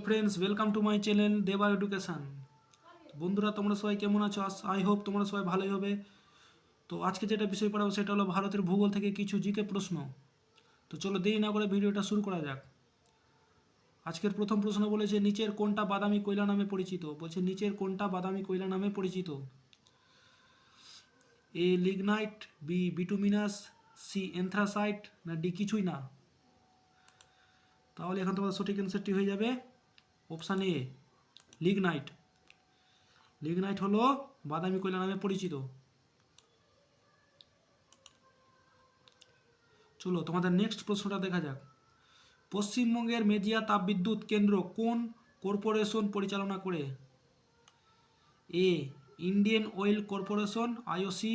Friends, welcome to my channel দেবা education. বন্ধুরা, তোমরা সবাই কেমন আছো? আই হোপ তোমরা সবাই ভালোই হবে। তো আজকে যেটা বিষয় পড়াবো সেটা হলো ভারতের ভূগোল থেকে কিছু জিকে প্রশ্ন। তো চলো দেরি না করে ভিডিওটা শুরু করা যাক। আজকের প্রথম প্রশ্ন বলেছে, নিচের কোনটা বাদামি কয়লা নামে পরিচিত? বলছে নিচের কোনটা বাদামি কয়লা নামে পরিচিত? এ লিগনাইট, বি বিটুমিনাস, সি এন্থ্রাসাইট, না ডি কিছুই না? তাহলে এখন তোমাদের সঠিক অ্যান্সারটি হয়ে যাবে অপশান এ, লিগনাইট। লিগনাইট হলো বাদামি কয়লা নামে পরিচিত। চলো তোমাদের নেক্সট প্রশ্নটা দেখা যাক। পশ্চিমবঙ্গের মেজিয়া তাপবিদ্যুৎ কেন্দ্র কোন কর্পোরেশন পরিচালনা করে? A Indian oil corporation IOC,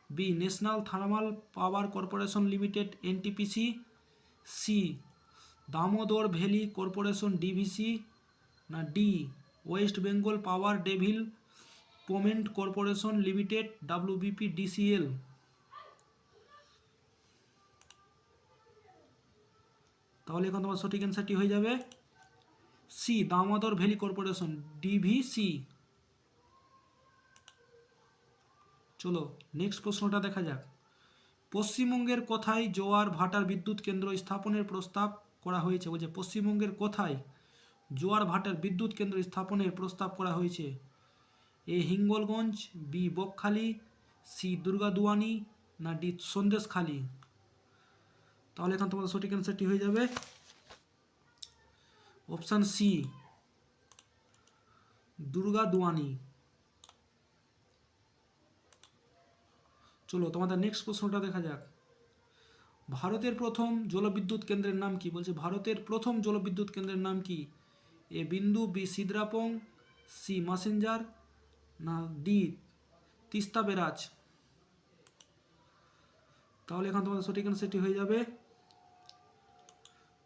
B national thermal power corporation limited NTPC, C Damodar valley corporation DVC, না D West Bengal power development corporation limited WBP DCL? তাহলে এখন তোমার সঠিক অ্যান্সারটি হয়ে যাবে C Damodar valley corporation DVC. চলো নেক্সট প্রশ্নটা দেখা যাক। পশ্চিমবঙ্গের কোথায় জোয়ার ভাটার বিদ্যুৎ কেন্দ্র স্থাপনের প্রস্তাব করা হয়েছে? বলছে পশ্চিমবঙ্গের কোথায় জোয়ার ভাটার বিদ্যুৎ কেন্দ্র স্থাপনের প্রস্তাব করা হয়েছে? এ হিঙ্গলগঞ্জ, বি বকখালি, সি দুর্গাদুয়ানি, না ডি সন্দেশখালি? তাহলে এখন তোমাদের সঠিক অ্যান্সারটি হয়ে যাবে অপশান সি দুর্গাদুয়ানি। চলো তোমাদের নেক্সট প্রশ্নটা দেখা যাক। ভারতের প্রথম জলবিদ্যুৎ কেন্দ্রের নাম কি? বলছে ভারতের প্রথম জলবিদ্যুৎ কেন্দ্রের নাম কি? এ বিন্দু, বি সিদ্রাপং, সি মাসেঞ্জার, না ডি তিস্তা বেরাজ? তাহলে এখন তোমাদের সঠিক অ্যান্সারটি হয়ে যাবে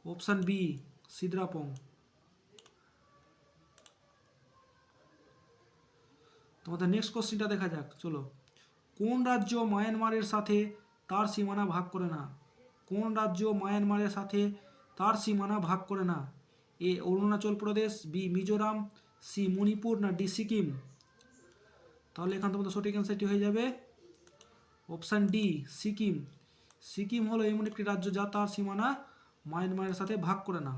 অপশান বি সিদ্রাপং। তোমাদের নেক্সট কোশ্চেনটা দেখা যাক। চলো, কোন রাজ্য মায়ানমারের সাথে তার সীমানা ভাগ করে না? কোন রাজ্য মায়ানমারের সাথে তার সীমানা ভাগ করে না? এ অরুণাচল প্রদেশ, বি মিজোরাম, সি মণিপুর, না ডি সিকিম? তাহলে এখান তোমাদের সঠিক অ্যান্সারটি হয়ে যাবে অপশান ডি সিকিম। সিকিম হলো এমন একটি রাজ্য যা তার সীমানা মায়ানমারের সাথে ভাগ করে না।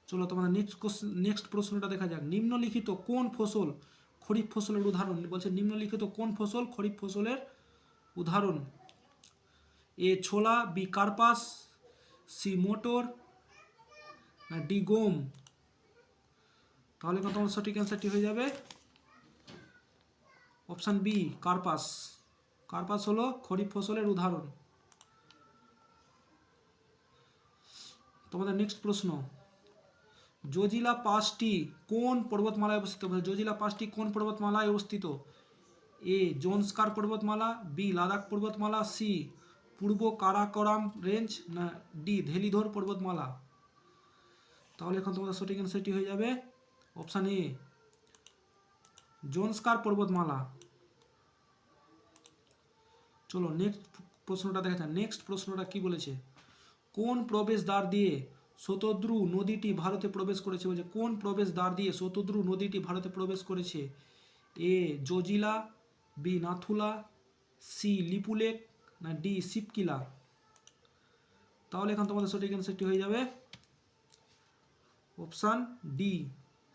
চলো তোমাদের নেক্সট প্রশ্নটা দেখা যাক। নিম্নলিখিত কোন ফসল খরিফ ফসলের উদাহরণ? বলছে নিম্নলিখিত কোন ফসল খরিফ ফসলের উদাহরণ? এ ছোলা, বি কার্পাস, সি মোটর, না ডি গম? তাহলে তোমার সঠিক অ্যান্সারটি হয়ে যাবে অপশান বি কার্পাস। কার্পাস হলো খরিফ ফসলের উদাহরণ। তোমাদের নেক্সট প্রশ্ন, জজিলা পাসটি কোন পর্বতমালায় অবস্থিত? জজিলা পাসটি কোন পর্বতমালায় অবস্থিত? এ জোনস্কার পর্বতমালা, বি লাদাখ পর্বতমালা, সি পূর্ব কারাকোরাম রেঞ্জ, না ডি ধেলিধর পর্বতমালা? তাহলে এখন তোমাদের সঠিক অ্যান্সারটি হয়ে যাবে অপশান এ জোনস্কার পর্বতমালা। চলো নেক্সট প্রশ্নটা দেখা যাক। নেক্সট প্রশ্নটা কি বলেছে? কোন প্রবেশদ্বার দিয়ে শতদ্রু নদীটি ভারতে প্রবেশ করেছে? বলছে কোন প্রবেশদ্বার দিয়ে শতদ্রু নদীটি ভারতে প্রবেশ করেছে? এ জজিলা, বি নাথুলা, সি লিপুলেক, না ডি শিবকিলা? তাহলে এখন তোমাদের সঠিক অ্যান্সারটি হয়ে যাবে অপশান ডি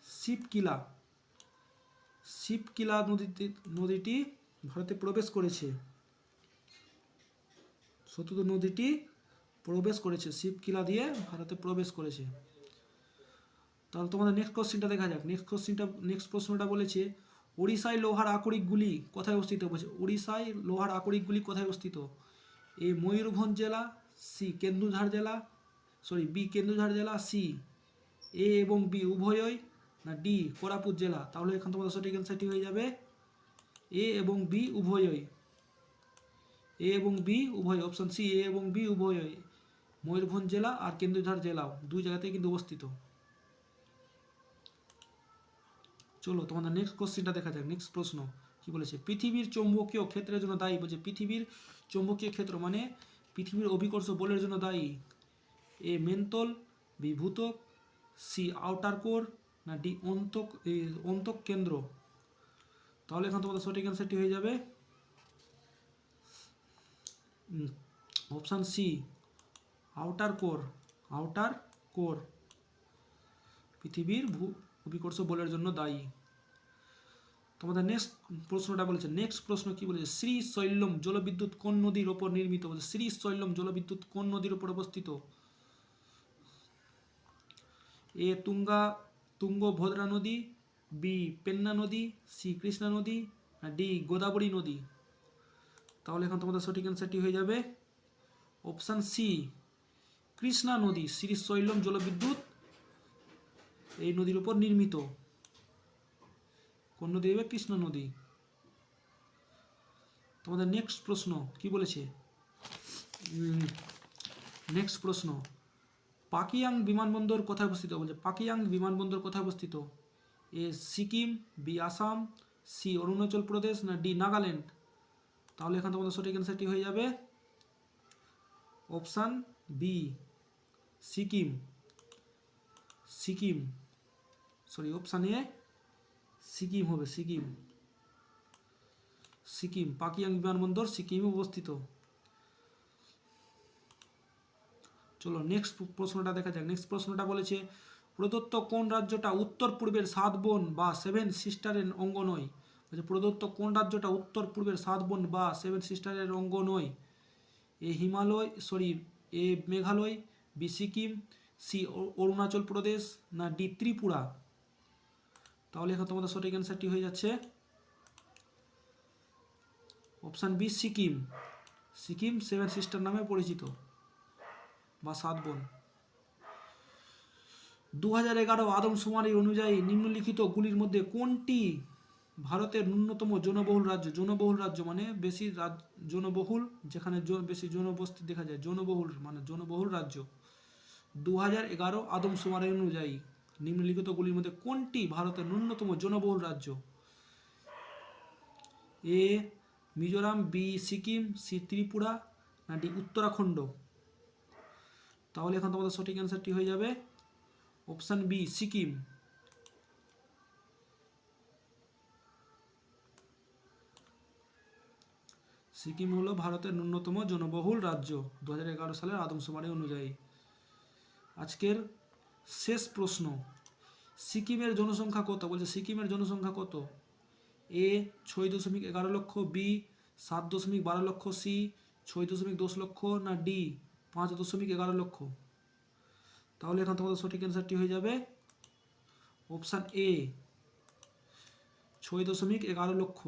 শিবকিলা। শিবকিলা নদীটি ভারতে প্রবেশ করেছে। শতদ্রু নদীটি প্রবেশ করেছে, শিবকিলা দিয়ে ভারতে প্রবেশ করেছে। তাহলে তোমাদের নেক্সট কোশ্চেনটা দেখা যাক। নেক্সট প্রশ্নটা বলেছে, ওড়িশায় লোহার আকরিকগুলি কোথায় অবস্থিত? বলছে ওড়িশায় লোহার আকরিকগুলি কোথায় অবস্থিত? এ ময়ূরভঞ্জ জেলা, সি কেন্দুঝাড় জেলা, বি কেন্দুঝাড় জেলা, সি এ এবং বি উভয়ই, না ডি কোরাপুট জেলা? তাহলে এখন তোমাদের সঠিক অ্যান্সারটি হয়ে যাবে এ এবং বি উভয়ই। এ এবং বি উভয়, অপশন সি এ এবং বি উভয়ই। ময়ূরভঞ্জ জেলা আর কেন্দুঝাড় জেলাও দুই জায়গাতেই কিন্তু অবস্থিত। চলো তোমাদের নেক্সট কোশ্চেনটা দেখা যাক। নেক্সট প্রশ্ন কি বলেছে? পৃথিবীর চৌম্বকীয় ক্ষেত্রের জন্য দায়ী? বলছে পৃথিবীর চৌম্বকীয় ক্ষেত্র মানে পৃথিবীর অভিকর্ষ বলের জন্য দায়ী। এ মেন্তল, বি ভূত্বক, সি আউটার কোর, না ডি অন্তক কেন্দ্র? তাহলে এখন তোমাদের সঠিক অ্যান্সারটি হয়ে যাবে option C outer core. Outer core পৃথিবীর অভিকর্ষ বলের জন্য দায়ী। তোমাদের নেক্সট প্রশ্নটা বলেছে, নেক্সট প্রশ্ন কি বলেছে, শ্রীশৈলম জলবিদ্যুৎ কোন নদীর ওপর নির্মিত? বলছে শ্রীশৈলম জলবিদ্যুৎ কোন নদীর ওপর অবস্থিত? এ তুঙ্গভদ্রা নদী, বি পেন্না নদী, সি কৃষ্ণা নদী, ডি গোদাবরী নদী? তাহলে এখন তোমাদের সঠিক অ্যান্সারটি হয়ে যাবে অপশান সি কৃষ্ণা নদী। শ্রীশৈলম জলবিদ্যুৎ এই নদীর উপর নির্মিত। কোন নদী হবে? কৃষ্ণা নদী। তোমাদের নেক্সট প্রশ্ন কি বলেছে, নেক্সট প্রশ্ন, পাকিয়াং বিমানবন্দর কোথায় অবস্থিত? বলছে পাকিয়াং বিমানবন্দর কোথায় অবস্থিত? এ সিকিম, বি আসাম, সি অরুণাচল প্রদেশ, না ডি নাগাল্যান্ড? তাহলে এখানে তোমাদের সঠিক অ্যান্সারটি হয়ে যাবে option B Sikkim. Sikkim, sorry option A Sikkim হবে, সিকিম। সিকিম, পাকিয়াং বিমানবন্দর সিকিমে অবস্থিত। চলো নেক্সট প্রশ্নটা দেখা যাক। নেক্সট প্রশ্নটা বলেছে, প্রদত্ত কোন রাজ্যটা উত্তর পূর্বের 7 বোন বা 7 সিস্টারের অঙ্গ নয়? বলছে প্রদত্ত কোন রাজ্যটা উত্তর পূর্বের 7 বোন বা 7 সিস্টারের অঙ্গ নয়? এ হিমালয়, সরি এ মেঘালয়, বি সিকিম, সি অরুণাচল প্রদেশ, না ডি ত্রিপুরা? তাহলে এখন তোমাদের সঠিক অ্যান্সারটি হয়ে যাচ্ছে option B Sikkim. Sikkim 7 sister নামে পরিচিত বা 7 বোন। 2011 আদমশুমারি অনুযায়ী নিম্নলিখিত গুলির মধ্যে কোনটি ভারতের ন্যূনতম জনবহুল রাজ্য? জনবহুল রাজ্য মানে বেশি জনবহুল, যেখানে বেশি জনবসতি দেখা যায়, জনবহুল মানে জনবহুল রাজ্য। 2011 আদমশুমারি অনুযায়ী নিম্নলিখিত গুলির মধ্যে কোনটি ভারতের ন্যূনতম জনবহুল রাজ্য? এ মিজোরাম, বি সিকিম, সি ত্রিপুরা, না ডি উত্তরাখণ্ড? তাহলে এখন তোমাদের সঠিক অ্যান্সারটি হয়ে যাবে অপশান বি সিকিম। সিকিম হলো ভারতের ন্যূনতম জনবহুল রাজ্য 2011 সালের আদমশুমারি অনুযায়ী। আজকের শেষ প্রশ্ন, সিকিমের জনসংখ্যা কত? বলছে সিকিমের জনসংখ্যা কত? এ 6.11 লক্ষ, বি 7.12 লক্ষ, সি 6.10 লক্ষ, না ডি 5.11 লক্ষ? তাহলে এখন তোমাদের সঠিক অ্যান্সারটি হয়ে যাবে অপশান এ 6.11 লক্ষ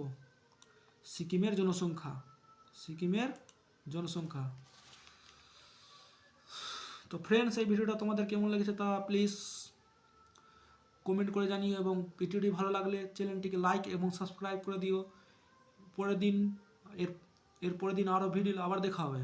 সিকিমের জনসংখ্যা। সিকিমের জনসংখ্যা। তো ফ্রেন্ডস, এই ভিডিওটা তোমাদের কেমন লেগেছে তা প্লিজ কমেন্ট করে জানিও, এবং ভিডিওটি ভালো লাগলে চ্যানেলটিকে লাইক এবং সাবস্ক্রাইব করে দিও। পরের দিন এর পরের দিন আরও ভিডিও আবার দেখা হবে।